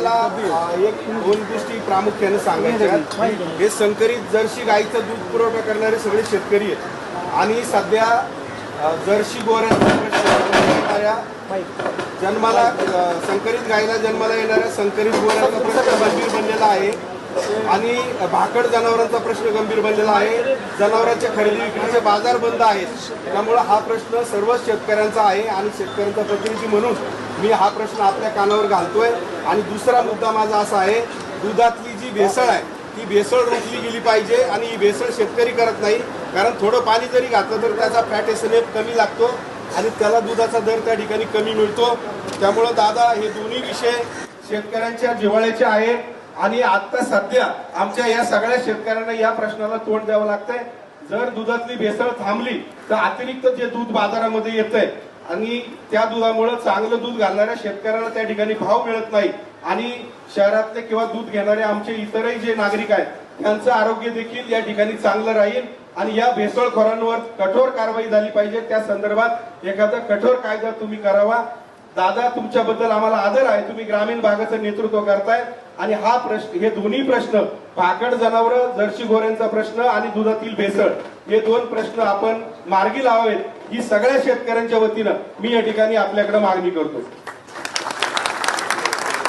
मला एक दोन गोष्टी प्रामुख्याने सांगायच्या. हे संकरित जर्सी गाईचं दूध पुरवठा करणारे सगळे शेतकरी आहेत आणि सध्या जर्सी गोऱ्या जन्माला संकरित गायीला जन्माला येणाऱ्या संकरित गोऱ्यांचा प्रश्न गंभीर बनलेला आहे आणि भाकड जनावरांचा प्रश्न गंभीर बनलेला आहे. जनावरांच्या खरेदी विक्रीचे बाजार बंद आहेत. त्यामुळे हा प्रश्न सर्वच शेतकऱ्यांचा आहे आणि शेतकऱ्यांचा प्रतिनिधी म्हणून मी हा प्रश्न आपल्या कानावर घालतोय. आणि दुसरा मुद्दा माझा असा आहे, दुधातली जी भेसळ आहे ती भेसळ रोखली गेली पाहिजे आणि ही भेसळ शेतकरी करत नाही. कारण थोडं पाणी जरी घातलं तर त्याचा फॅट एसएनएफ कमी लागतो आणि त्याला दुधाचा दर त्या ठिकाणी कमी मिळतो. त्यामुळं दादा हे दोन्ही विषय शेतकऱ्यांच्या जिव्हाळ्याचे आहेत आणि आता सध्या आमच्या या सगळ्या शेतकऱ्यांना या प्रश्नाला तोंड द्यावं लागतंय. जर दुधातली भेसळ थांबली तर अतिरिक्त जे दूध बाजारामध्ये येतंय आणि त्या दुधामुळे चांगलं दूध घालणाऱ्या शेतकऱ्यांना त्या ठिकाणी भाव मिळत नाही आणि शहरातले किंवा दूध घेणारे आमचे इतरही जे नागरिक आहेत त्यांचं आरोग्य देखील या ठिकाणी चांगलं राहील आणि या भेसळखोरांवर कठोर कारवाई झाली पाहिजे. त्या संदर्भात एखादा कठोर कायदा तुम्ही करावा. दादा तुमच्याबद्दल आम्हाला आदर आहे, तुम्ही ग्रामीण भागाचं नेतृत्व करताय आणि हा प्रश्न हे दोन्ही प्रश्न भाकड जनावर जर्सी गोऱ्यांचा प्रश्न आणि दुधातील भेसळ हे दोन प्रश्न आपण मार्गी लावावेत ही सगळ्या शेतकऱ्यांच्या वतीनं मी या ठिकाणी आपल्याकडे मागणी करतो.